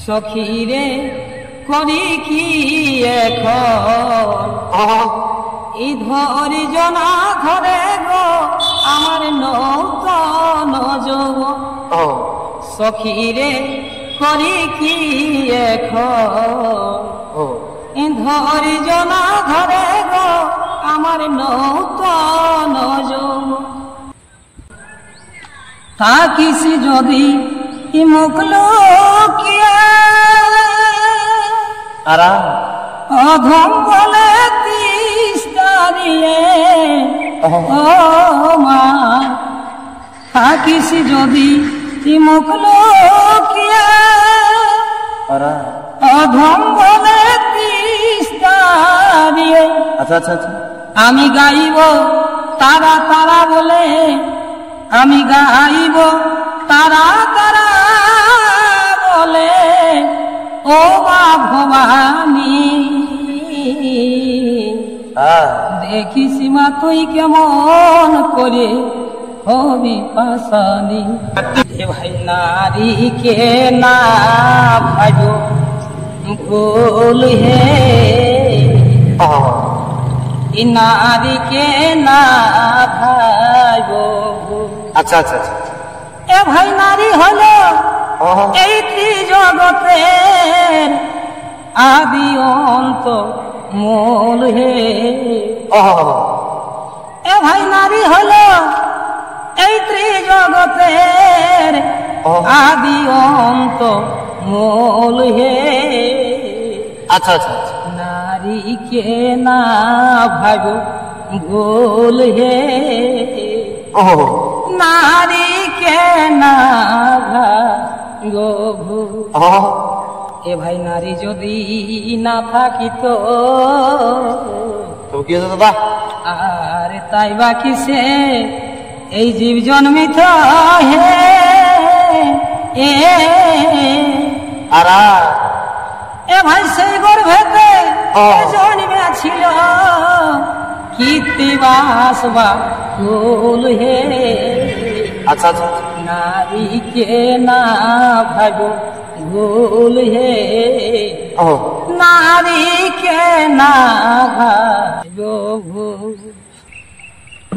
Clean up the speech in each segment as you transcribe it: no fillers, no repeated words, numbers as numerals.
সখীরে করি কি এখন এই ধৈর্যনা ধরে গো আমার নূতন যৌবন সখীরে করি কি এখন এই ধৈর্যনা ধরে গো আমার নূতন যৌবন থাকিস যদি মুখ লুকিয়ে অধম বলে তিস্তারিয়ে ও মা থাকিস যদি মুখ লুকিয়ে অধম বলে তিস্তারিয়ে আমি গাইব তারা তারা বলে আমি গাইব তারা তারা বলে ও মা ভবানী দেখিস মা তুই কেমন করে হবি পাশানি ভাই নারীকে না ভাইব ভুল হে নারীকে না ভাইব আচ্ছা আচ্ছা আচ্ছা এ ভাই নারী হলো এই ত্রিজগতের আদি অন্ত মূল হে এ ভাই নারী হলো এই ত্রিজগতের আদি অন্ত মূল হে আচ্ছা আচ্ছা নারীকে না ভাগ ভুল হে নারীকে না ভাগো ভুল এ ভাই নারী যদি না থাকিত কি হতো দাদা আর তাই বা কিসে এই জীব জন্মিত হে এ ভাই সেই গর্ভেতে জন্মেছিল কীর্তিবাস বা ফুল হে আচ্ছা আচ্ছা নারীকে না ভাগো ভুল হে নারীকে না ভাগো ভুল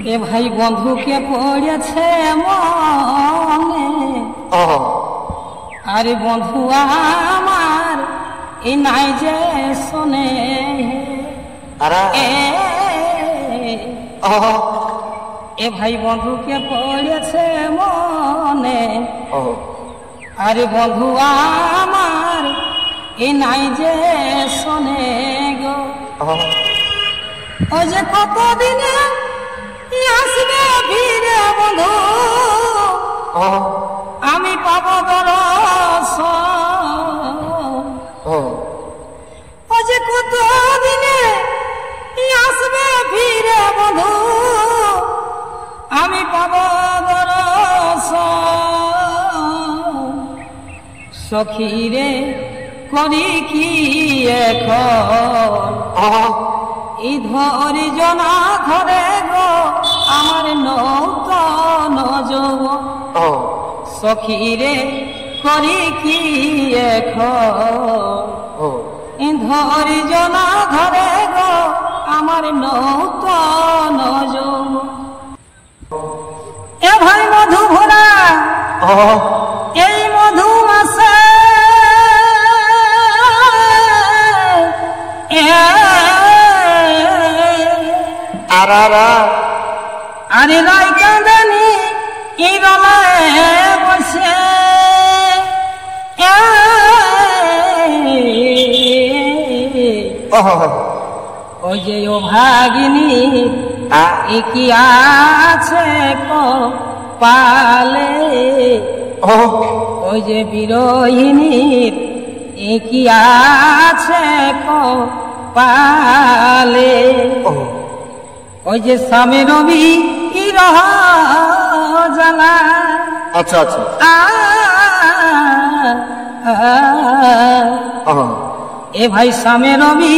এ ভাই বন্ধুকে পড়েছে মনে আরে বন্ধু আমার এই নাই যে শোনে এ ভাই বন্ধুকে পড়েছে মনে আরে বন্ধু আমার এ নাই যে শোনে গো ও যে কতদিনে আসবে ফিরে বন্ধু আমি পাব দর্শন ও যে কতদিনে আসবে ফিরে বন্ধু আমি পাব দর্শন সখীরে করি কি এখন এই ধৈর্যনা ধরে গো আমার নূতন যৌবন সখীরে করি কি এখন এই ধৈর্যনা ধরে গো আমার নূতন যৌবন এ ভাই মধু ভরা এই মধু মাসে আরে রাই কাঁদানি এই রলায় বসে ওই যে ও ভাগিনী কি আছে পালে ওই যে বিরোহিনীর কি আছে পালে ওই যে স্বামী রবি রহ জ্বালা আচ্ছা আচ্ছা এ ভাই স্বামী রবি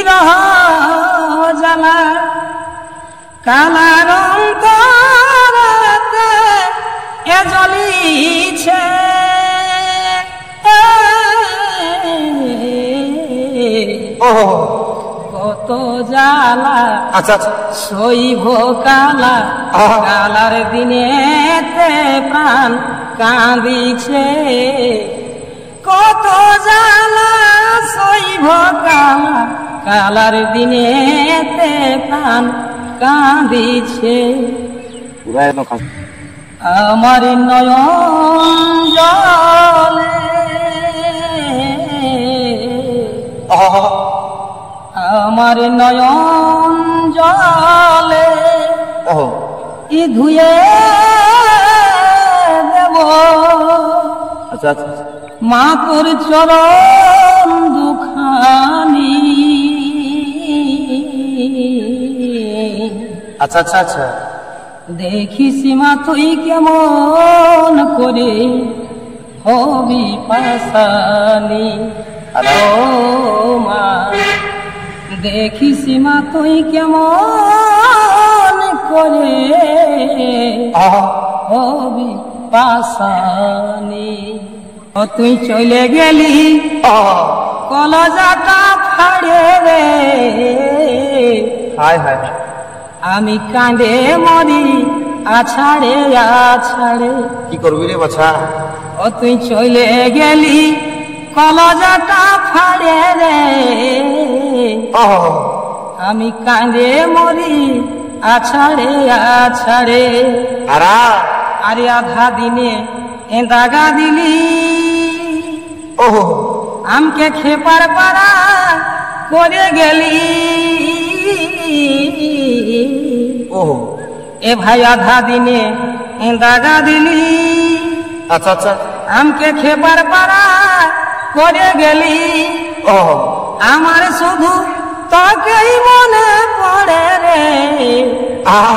রহ জ্বালা কালার অন্তরাতে এ জ্বলিছে ওহো কত জ্বালা আচ্ছা আচ্ছা সইব কালা আহা। কালার দিনেতে প্রাণ কাঁদিছে কত জ্বালা সইব কালা কালার দিনেতে প্রাণ কাঁদিছে পুরা একদম কাজ আমার নয়ন জলে আমার নয়ন জলে ওহো ই ধুয়ে দেব আচ্ছা আচ্ছা মা তোর চরণ দুখানি আচ্ছা আচ্ছা আচ্ছা দেখিস মা তুই কেমন করে হবি পাশানি ও মা দেখিস মা তুই কেমন করে আহা হবি পাশানি ও তুই চলে গেলি আহা কলজাটা ফাড়ে রে হায় হায় আমি কাঁদে মরি আছাড়ে আছাড়ে কি করবি রে বাছা ও তুই চলে গেলি কলজাটা ফাড়ে রে আহা আমি কাঁদে মরি আছাড়ে আছাড়ে আরা আরে আধা দিনে দাগা দিলি ওহো আমকে খেপার পাড়া করে গেলি ওহো এ ভাই আধা দিনে দাগা দিলি আচ্ছা আচ্ছা আমকে খেপার পাড়া করে গেলি ওহো আমার শুধু তোকেই মনে পড়ে রে আহা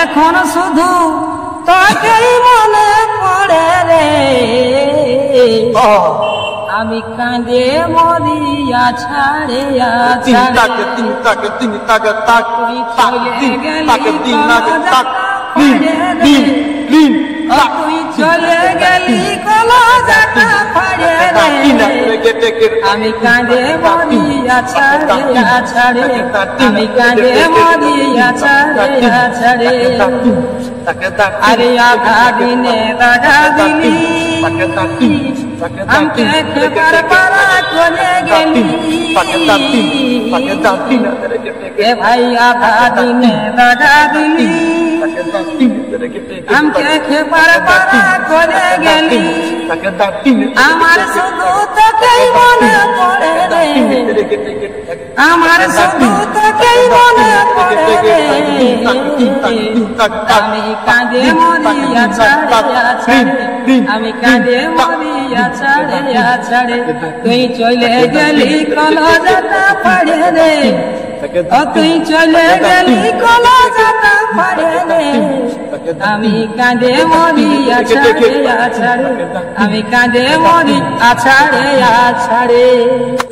এখন শুধু তোকেই মনে পড়ে রে ওহো আমি কাঁদে মরিয়া ছাড়ে তিন ছাড়ে তাকে তাক তুই তাক চলে তিন গেলি তাকে তিন নাকে তাক কলজাটা তিন ফাড়ে তিন রে। তিন ও তুই চলে গেলি কলজাটা ফাড়ে রে আমি কাঁদে মরিয়া ছাড়ে ছাড়ে আমি কাঁদে মরিয়া ছাড়ে ছাড়ে আরে আধা দিনে দাগা দিলি আমকে খেপার পাড়া করে গেলি এ ভাই আধা দিনে দাগা দিলি আমকে খেপার পাড়া করে গেলি আমার শুধু তোকেই মনে পড়ে রে আমার শুধু তোকেই মনে পড়ে রে আমি কাঁদে মরিয়া ছাড়ে ছাড়ে আমি কাঁদে মরিয়া ছাড়ে ছাড়ে তুই চলে গেলি কলজাটা ফাড়ে রে ও তুই চলে গেলি কলজাটা ফাড়ে রে আমি কাঁদে মরিয়া ছাড়ে ছাড়ে আমি কাঁদে মরি আছাড়ে আছাড়ে